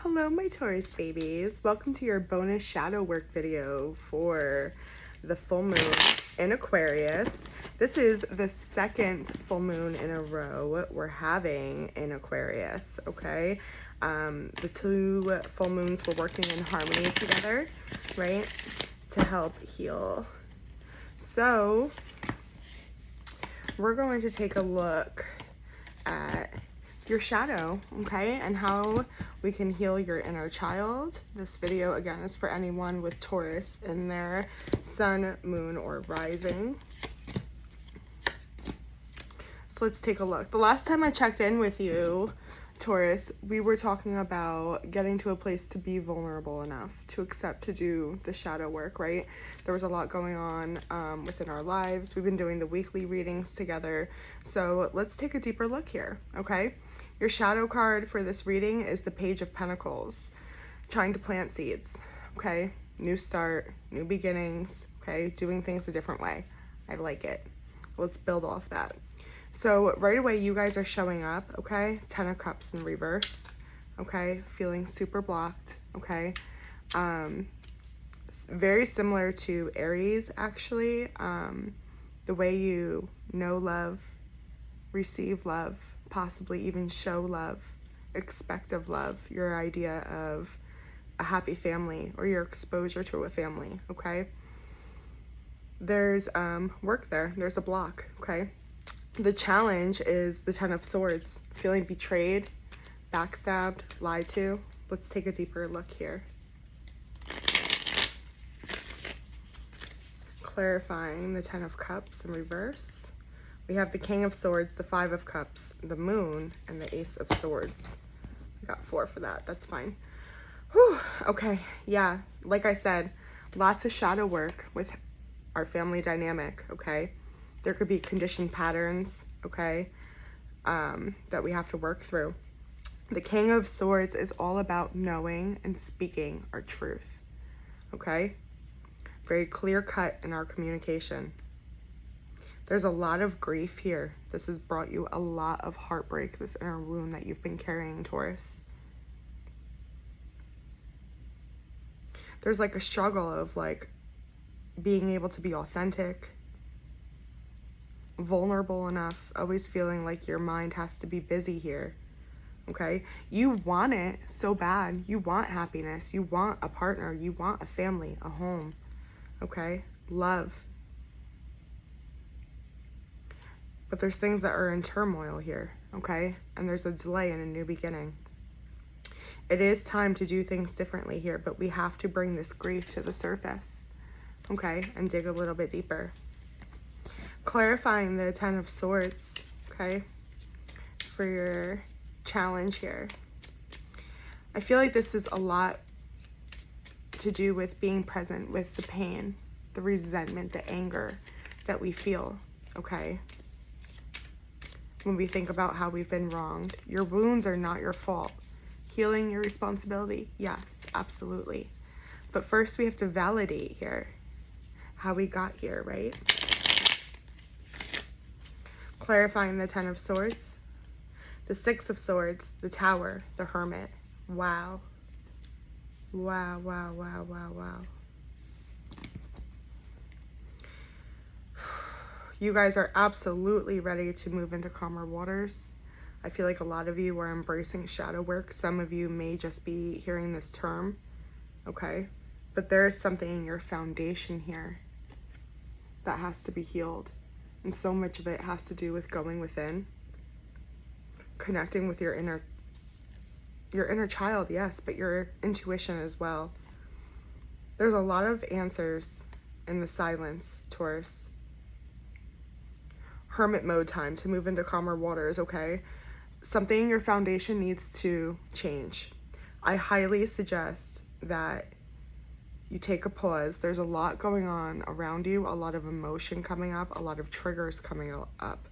Hello, my Taurus babies. Welcome to your bonus shadow work video for the full moon in Aquarius. This is the second full moon in a row we're having in Aquarius, okay? The two full moons were working in harmony together, right? To help heal. So, we're going to take a look at your shadow, okay, and how we can heal your inner child. This video again is for anyone with Taurus in their sun, moon, or rising. So let's take a look. The last time I checked in with you, Taurus, we were talking about getting to a place to be vulnerable enough to accept to do the shadow work, right? There was a lot going on within our lives. We've been doing the weekly readings together. So let's take a deeper look here, okay? Your shadow card for this reading is the Page of Pentacles, trying to plant seeds, okay? New start, new beginnings, okay? Doing things a different way. I like it. Let's build off that. So right away, you guys are showing up, okay? 10 of Cups in reverse, okay? Feeling super blocked, okay? Very similar to Aries, actually. The way you know love, receive love, possibly even show love, expect of love, your idea of a happy family or your exposure to a family, okay? There's work there. There's a block, okay? The challenge is the 10 of Swords, feeling betrayed, backstabbed, lied to. Let's take a deeper look here. Clarifying the 10 of Cups in reverse. We have the King of Swords, the 5 of Cups, the Moon, and the Ace of Swords. I got 4 for that. That's fine. Whew. Okay, yeah, like I said, lots of shadow work with our family dynamic, okay? There could be conditioned patterns, okay, that we have to work through. The King of Swords is all about knowing and speaking our truth, okay? Very clear cut in our communication. There's a lot of grief here. This has brought you a lot of heartbreak, this inner wound that you've been carrying, Taurus. There's like a struggle of like being able to be authentic, vulnerable enough, always feeling like your mind has to be busy here, okay? You want it so bad. You want happiness. You want a partner. You want a family, a home, okay? Love. But there's things that are in turmoil here, okay? And there's a delay in a new beginning. It is time to do things differently here, but we have to bring this grief to the surface, okay? And dig a little bit deeper. Clarifying the 10 of Swords, okay? For your challenge here. I feel like this is a lot to do with being present with the pain, the resentment, the anger that we feel, okay? When we think about how we've been wronged. Your wounds are not your fault. Healing your responsibility, yes, absolutely. But first we have to validate here how we got here, right? Clarifying the 10 of Swords, the 6 of Swords, the Tower, the Hermit. Wow. Wow, wow, wow, wow, wow. You guys are absolutely ready to move into calmer waters. I feel like a lot of you are embracing shadow work. Some of you may just be hearing this term, okay? But there is something in your foundation here that has to be healed. And so much of it has to do with going within, connecting with your inner child, yes, but your intuition as well. There's a lot of answers in the silence, Taurus. Hermit mode time to move into calmer waters, okay? Something in your foundation needs to change. I highly suggest that you take a pause. There's a lot going on around you, a lot of emotion coming up, a lot of triggers coming up,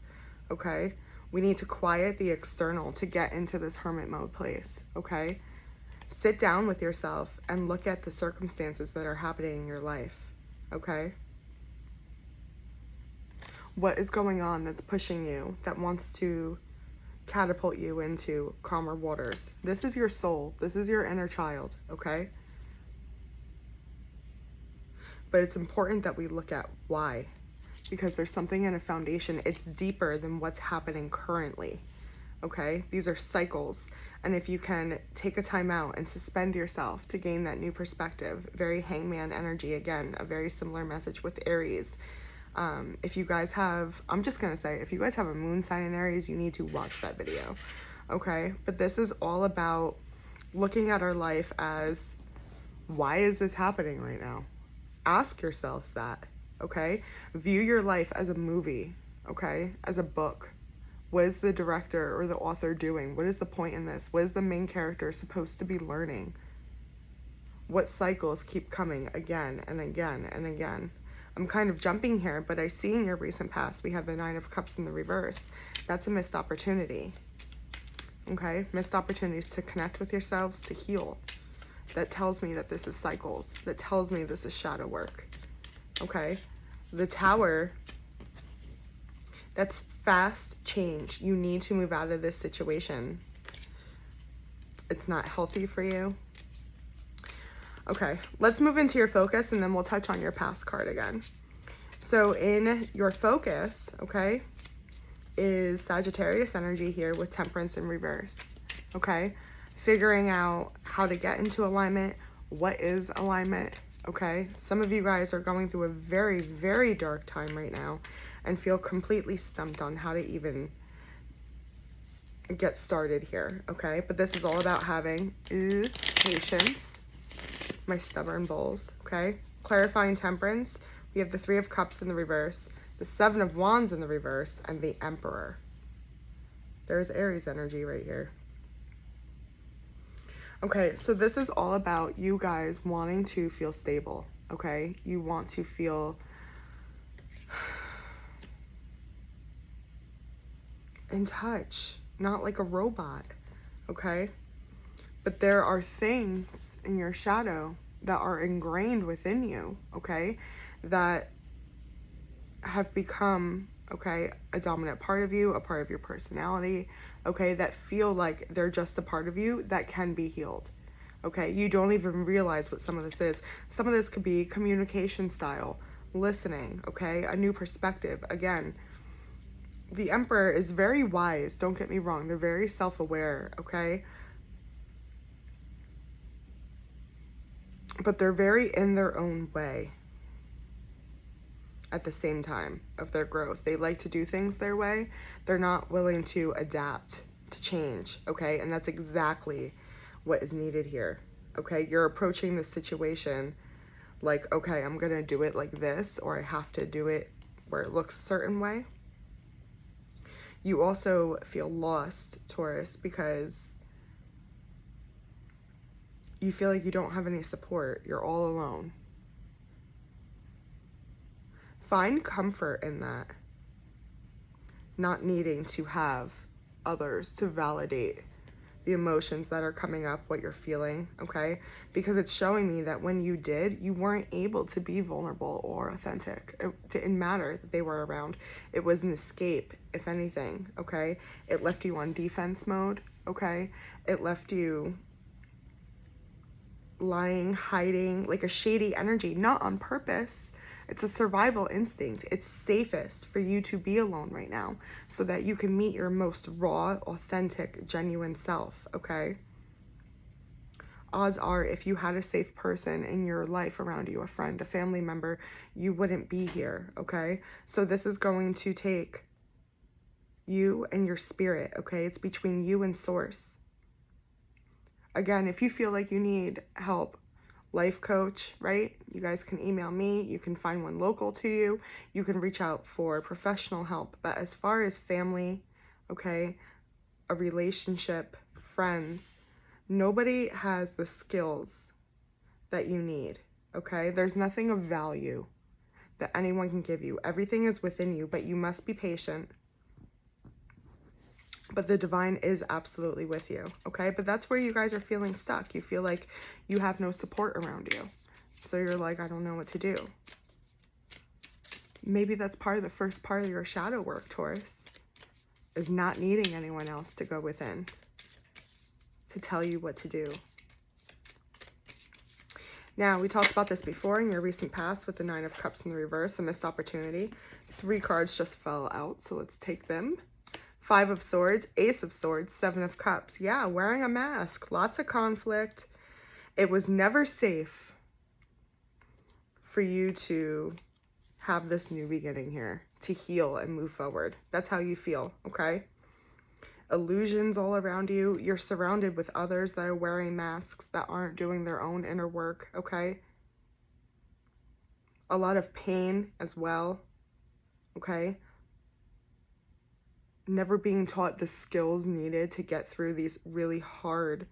okay? We need to quiet the external to get into this hermit mode place, okay? Sit down with yourself and look at the circumstances that are happening in your life, okay? What is going on that's pushing you, that wants to catapult you into calmer waters. This is your soul. This is your inner child, okay? But it's important that we look at why, because there's something in a foundation. It's deeper than what's happening currently, okay? These are cycles. And if you can take a time out and suspend yourself to gain that new perspective, very hangman energy, again, a very similar message with Aries. If you guys have, I'm just going to say, if you guys have a moon sign in Aries, you need to watch that video, okay? But this is all about looking at our life as, why is this happening right now? Ask yourselves that, okay? View your life as a movie, okay? As a book. What is the director or the author doing? What is the point in this? What is the main character supposed to be learning? What cycles keep coming again and again and again? I'm kind of jumping here, but I see in your recent past, we have the Nine of Cups in the reverse. That's a missed opportunity, okay? Missed opportunities to connect with yourselves, to heal. That tells me that this is cycles. That tells me this is shadow work, okay? The Tower, that's fast change. You need to move out of this situation. It's not healthy for you. Okay, let's move into your focus and then we'll touch on your past card again. So in your focus, okay, is Sagittarius energy here with Temperance in reverse, okay? Figuring out how to get into alignment, what is alignment, okay? Some of you guys are going through a very, very dark time right now and feel completely stumped on how to even get started here, okay? But this is all about having patience. My stubborn bulls, okay? Clarifying Temperance, we have the Three of Cups in the reverse, the Seven of Wands in the reverse, and the Emperor. There's Aries energy right here. Okay, so this is all about you guys wanting to feel stable, okay? You want to feel in touch, not like a robot, okay? But there are things in your shadow that are ingrained within you, okay, that have become, okay, a dominant part of you, a part of your personality, okay, that feel like they're just a part of you that can be healed, okay? You don't even realize what some of this is. Some of this could be communication style, listening, okay, a new perspective. Again, the Emperor is very wise, don't get me wrong. They're very self-aware, okay? But they're very in their own way at the same time of their growth. They like to do things their way. They're not willing to adapt, to change, okay? And that's exactly what is needed here, okay? You're approaching the situation like, okay, I'm gonna do it like this, or I have to do it where it looks a certain way. You also feel lost, Taurus, because you feel like you don't have any support. You're all alone. Find comfort in that. Not needing to have others to validate the emotions that are coming up, what you're feeling, okay? Because it's showing me that when you did, you weren't able to be vulnerable or authentic. It didn't matter that they were around. It was an escape, if anything, okay? It left you on defense mode, okay? It left you lying, hiding, like a shady energy, not on purpose. It's a survival instinct. It's safest for you to be alone right now so that you can meet your most raw, authentic, genuine self, okay? Odds are if you had a safe person in your life around you, a friend, a family member, you wouldn't be here, okay? So this is going to take you and your spirit, okay? It's between you and source. Again, if you feel like you need help, life coach, right? You guys can email me. You can find one local to you. You can reach out for professional help. But as far as family, okay, a relationship, friends, nobody has the skills that you need, okay? There's nothing of value that anyone can give you. Everything is within you, but you must be patient. But the divine is absolutely with you, okay? But that's where you guys are feeling stuck. You feel like you have no support around you. So you're like, I don't know what to do. Maybe that's part of the first part of your shadow work, Taurus. is not needing anyone else to go within to tell you what to do. Now, we talked about this before in your recent past with the Nine of Cups in the reverse, a missed opportunity. 3 cards just fell out, so let's take them. 5 of Swords, Ace of Swords, 7 of Cups. Yeah, wearing a mask, lots of conflict. It was never safe for you to have this new beginning here, to heal and move forward. That's how you feel, okay? Illusions all around you. You're surrounded with others that are wearing masks that aren't doing their own inner work, okay? A lot of pain as well, okay? Never being taught the skills needed to get through these really hard,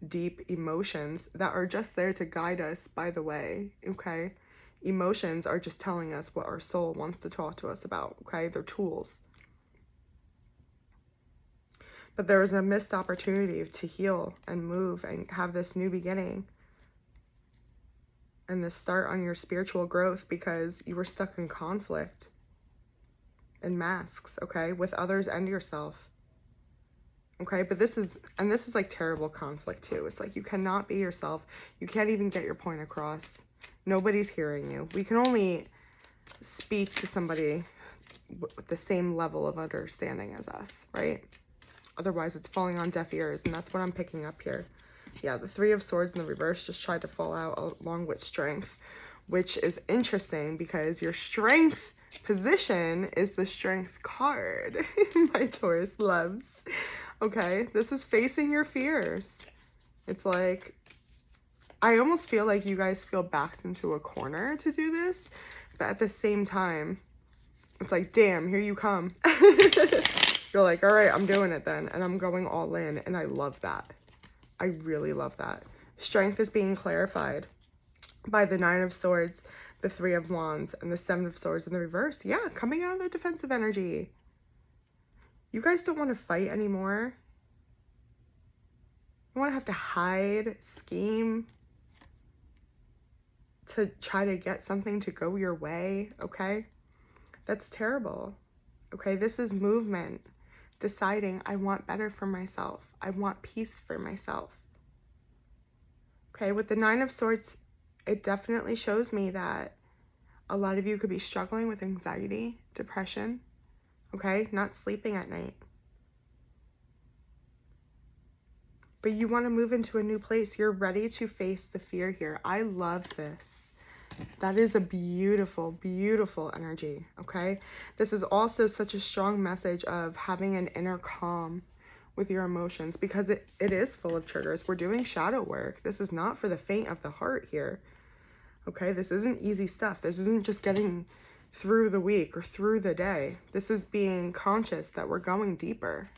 deep emotions that are just there to guide us, by the way, okay? Emotions are just telling us what our soul wants to talk to us about, okay? They're tools. But there was a missed opportunity to heal and move and have this new beginning and this start on your spiritual growth because you were stuck in conflict and masks, okay, with others and yourself. Okay, but this is like terrible conflict too. It's like you cannot be yourself. You can't even get your point across. Nobody's hearing you. We can only speak to somebody with the same level of understanding as us, right? Otherwise, it's falling on deaf ears, and that's what I'm picking up here. Yeah, the 3 of Swords in the reverse just tried to fall out along with Strength, which is interesting because your Strength position is the Strength card my Taurus loves. Okay, this is facing your fears. It's like, I almost feel like you guys feel backed into a corner to do this, but at the same time, it's like, damn, here you come. You're like, all right, I'm doing it then, and I'm going all in, and I love that. I really love that. Strength is being clarified by the 9 of Swords, the 3 of Wands, and the 7 of Swords in the reverse. Yeah, coming out of the defensive energy. You guys don't want to fight anymore. You want to have to hide, scheme to try to get something to go your way, okay? That's terrible, okay? This is movement. Deciding I want better for myself. I want peace for myself. Okay, with the 9 of Swords, it definitely shows me that a lot of you could be struggling with anxiety, depression, okay? Not sleeping at night. But you want to move into a new place. You're ready to face the fear here. I love this. That is a beautiful, beautiful energy, okay? This is also such a strong message of having an inner calm with your emotions because it is full of triggers. We're doing shadow work. This is not for the faint of the heart here, okay? This isn't easy stuff. This isn't just getting through the week or through the day. This is being conscious that we're going deeper.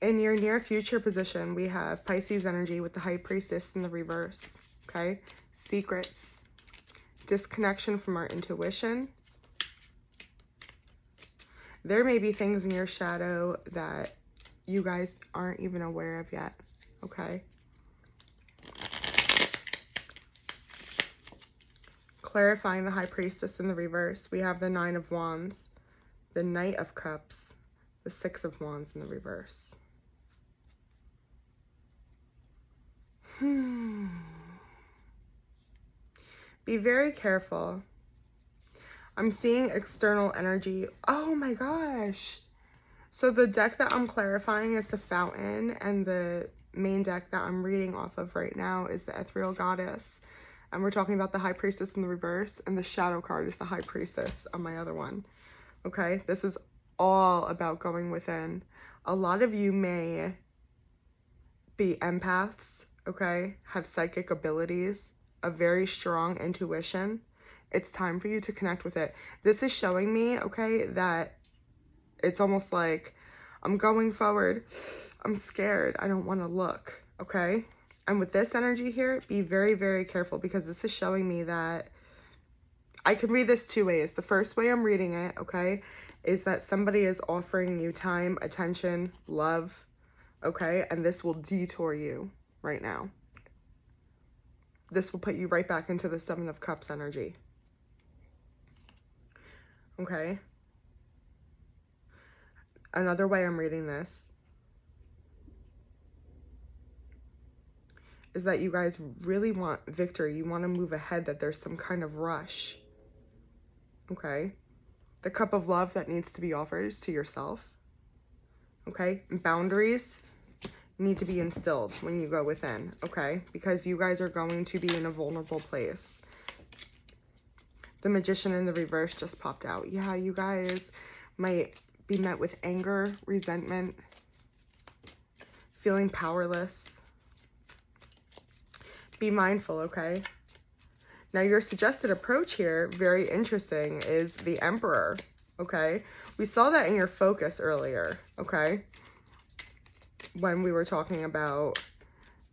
In your near future position, we have Pisces energy with the High Priestess in the reverse, okay? Secrets, disconnection from our intuition. There may be things in your shadow that you guys aren't even aware of yet, okay? Clarifying the High Priestess in the reverse, we have the 9 of Wands, the Knight of Cups, the 6 of Wands in the reverse. Be very careful. I'm seeing external energy. Oh my gosh. So the deck that I'm clarifying is the Fountain, and the main deck that I'm reading off of right now is the Ethereal Goddess. And we're talking about the High Priestess in the reverse, and the shadow card is the High Priestess on my other one. Okay, this is all about going within. A lot of you may be empaths, okay, have psychic abilities, a very strong intuition. It's time for you to connect with it. This is showing me, okay, that it's almost like I'm going forward. I'm scared. I don't want to look, okay? And with this energy here, be very, very careful because this is showing me that I can read this 2 ways. The first way I'm reading it, okay, is that somebody is offering you time, attention, love, okay? And this will detour you right now. This will put you right back into the 7 of Cups energy. okay? Another way I'm reading this is that you guys really want victory. You want to move ahead, that there's some kind of rush, okay? The cup of love that needs to be offered is to yourself, okay? Boundaries need to be instilled when you go within, okay? Because you guys are going to be in a vulnerable place. The Magician in the reverse just popped out. Yeah, you guys might be met with anger, resentment, feeling powerless. Be mindful, okay? Now, your suggested approach here, very interesting, is the Emperor, okay? We saw that in your focus earlier, okay? When we were talking about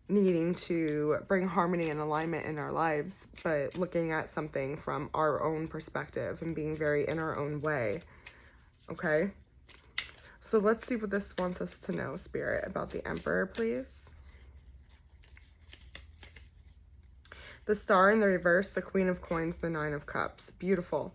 needing to bring harmony and alignment in our lives, but looking at something from our own perspective and being very in our own way, okay? So let's see what this wants us to know, Spirit, about the Emperor, please. The Star in the reverse, the Queen of Coins, the Nine of Cups. Beautiful.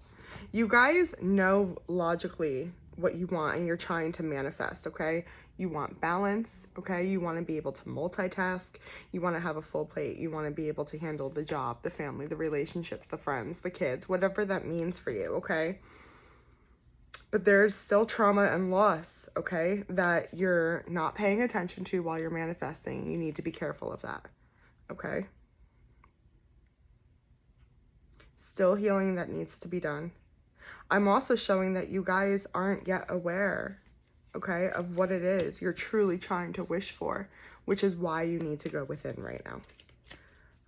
You guys know logically what you want and you're trying to manifest, okay? You want balance, okay? You want to be able to multitask. You want to have a full plate. You want to be able to handle the job, the family, the relationships, the friends, the kids, whatever that means for you, okay? But there's still trauma and loss, okay, that you're not paying attention to while you're manifesting. You need to be careful of that, okay? Still healing that needs to be done. I'm also showing that you guys aren't yet aware, okay, of what it is you're truly trying to wish for, which is why you need to go within right now.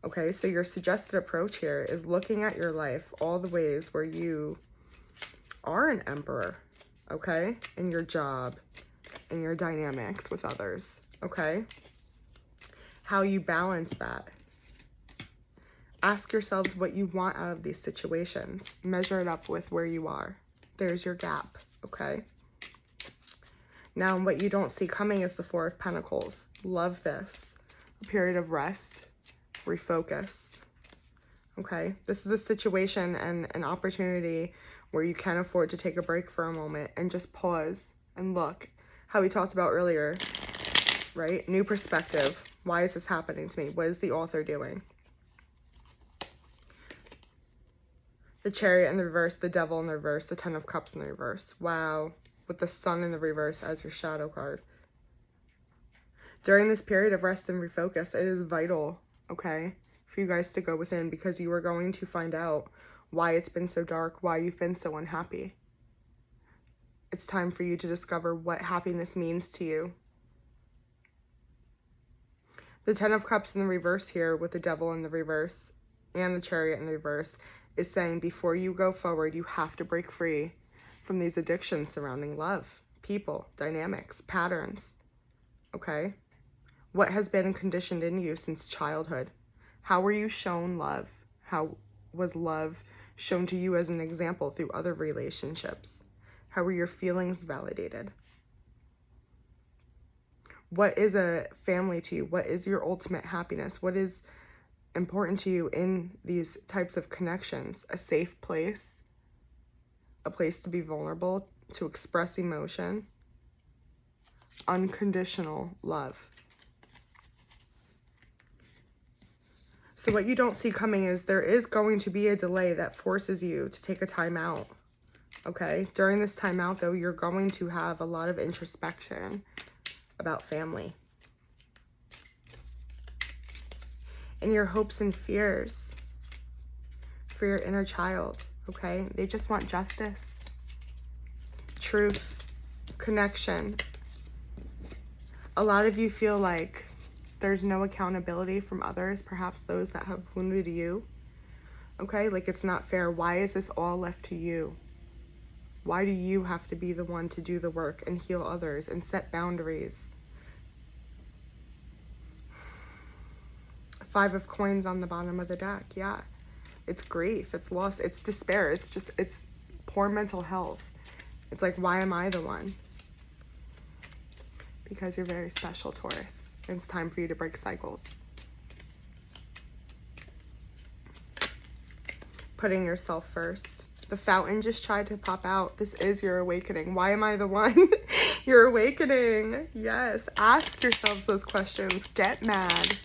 Okay, so your suggested approach here is looking at your life, all the ways where you are an emperor, okay, in your job, in your dynamics with others, okay? How you balance that. Ask yourselves what you want out of these situations. Measure it up with where you are. There's your gap, okay? Now, what you don't see coming is the Four of Pentacles. Love this. A period of rest, refocus, okay? This is a situation and an opportunity where you can afford to take a break for a moment and just pause and look. How we talked about earlier, right? New perspective. Why is this happening to me? What is the author doing? The Chariot in the reverse, the Devil in the reverse, the Ten of Cups in the reverse. Wow. With the Sun in the reverse as your shadow card. During this period of rest and refocus, it is vital, okay, for you guys to go within, because you are going to find out why it's been so dark, why you've been so unhappy. It's time for you to discover what happiness means to you. The Ten of Cups in the reverse here with the Devil in the reverse and the Chariot in the reverse is saying before you go forward, you have to break free from these addictions surrounding love, people, dynamics, patterns, okay? What has been conditioned in you since childhood? How were you shown love? How was love shown to you as an example through other relationships? How were your feelings validated? What is a family to you? What is your ultimate happiness? What is important to you in these types of connections? A safe place, a place to be vulnerable, to express emotion, unconditional love. So what you don't see coming is there is going to be a delay that forces you to take a time out, okay? During this time out, though, you're going to have a lot of introspection about family and your hopes and fears for your inner child, okay? They just want justice, truth, connection. A lot of you feel like there's no accountability from others, perhaps those that have wounded you, okay? Like it's not fair. Why is this all left to you? Why do you have to be the one to do the work and heal others and set boundaries? Five of Coins on the bottom of the deck, yeah. It's grief, it's loss, it's despair, it's poor mental health. It's like, why am I the one? Because you're very special, Taurus. It's time for you to break cycles. Putting yourself first. The fountain just tried to pop out. This is your awakening. Why am I the one? Your awakening. Yes. Ask yourselves those questions. Get mad.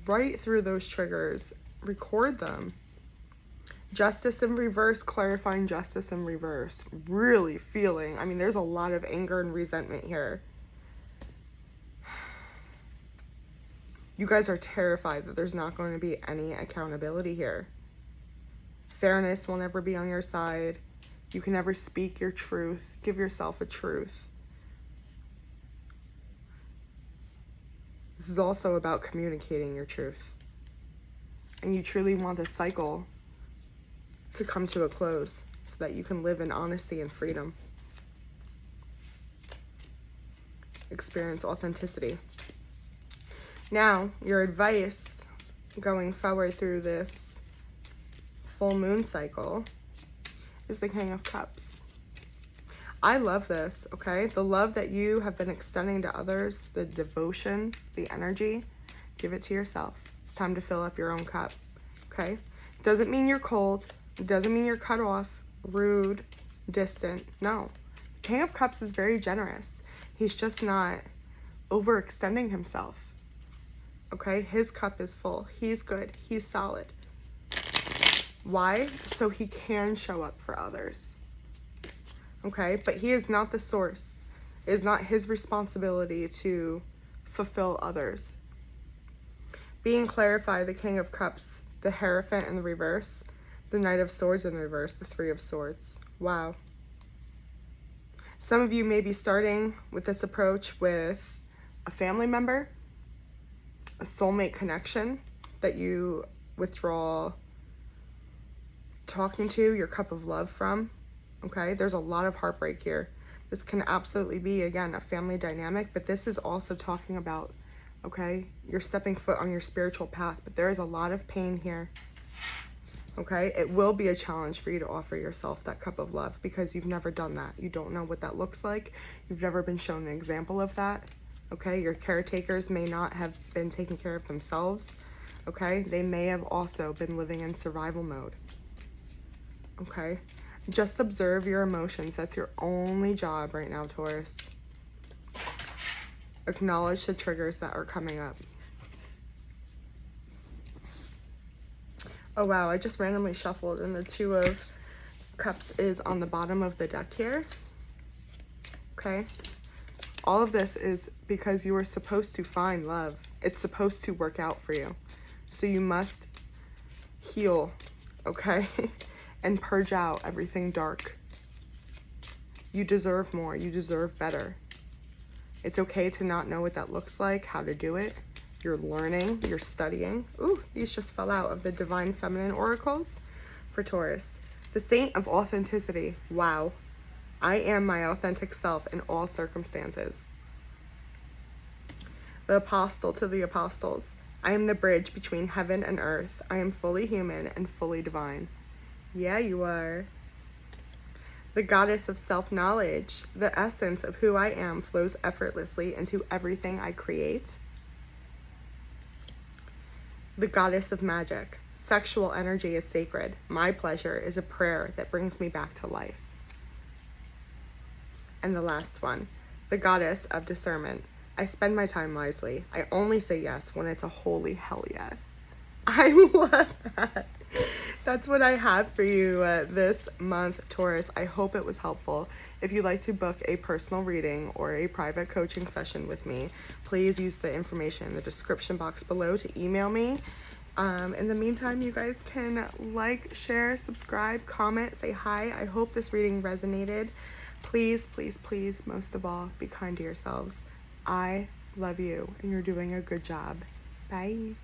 Write through those triggers. Record them. Justice in reverse, clarifying justice in reverse. Really feeling. I mean, there's a lot of anger and resentment here. You guys are terrified that there's not going to be any accountability here. Fairness will never be on your side. You can never speak your truth. Give yourself a truth. This is also about communicating your truth. And you truly want this cycle to come to a close so that you can live in honesty and freedom. Experience authenticity. Now, your advice going forward through this full moon cycle is the King of Cups. I love this, okay? The love that you have been extending to others, the devotion, the energy, give it to yourself. It's time to fill up your own cup, okay? Doesn't mean you're cold. It doesn't mean you're cut off, rude, distant. No. The King of Cups is very generous. He's just not overextending himself, okay? His cup is full. He's good. He's solid. Why? So he can show up for others. Okay? But he is not the source. It is not his responsibility to fulfill others. Being clarified, the King of Cups, the Hierophant in the reverse, the Knight of Swords in the reverse, the Three of Swords. Wow. Some of you may be starting with this approach with a family member, a soulmate connection that you withdraw talking to, your cup of love from, okay? There's a lot of heartbreak here. This can absolutely be, again, a family dynamic, but this is also talking about, okay, you're stepping foot on your spiritual path, but there is a lot of pain here, okay? It will be a challenge for you to offer yourself that cup of love because you've never done that. You don't know what that looks like. You've never been shown an example of that, okay? Your caretakers may not have been taking care of themselves, okay? They may have also been living in survival mode. Okay, just observe your emotions. That's your only job right now, Taurus. Acknowledge the triggers that are coming up. Oh wow, I just randomly shuffled and the Two of Cups is on the bottom of the deck here. Okay, all of this is because you were supposed to find love. It's supposed to work out for you. So you must heal, okay? And purge out everything dark. You deserve more. You deserve better. It's okay to not know what that looks like, how to do it. You're learning. You're studying. Ooh, these just fell out of the Divine Feminine Oracles for Taurus. The Saint of Authenticity. Wow. I am my authentic self in all circumstances. The Apostle to the Apostles. I am the bridge between heaven and earth. I am fully human and fully divine. Yeah, you are. The Goddess of Self-Knowledge. The essence of who I am flows effortlessly into everything I create. The Goddess of Magic. Sexual energy is sacred. My pleasure is a prayer that brings me back to life. And the last one. The Goddess of Discernment. I spend my time wisely. I only say yes when it's a holy hell yes. I love that. That's what I have for you this month, Taurus. I hope it was helpful. If you'd like to book a personal reading or a private coaching session with me, please use the information in the description box below to email me. In the meantime, you guys can like, share, subscribe, comment, say hi. I hope this reading resonated. Please, please, please, most of all, be kind to yourselves. I love you, and you're doing a good job. Bye.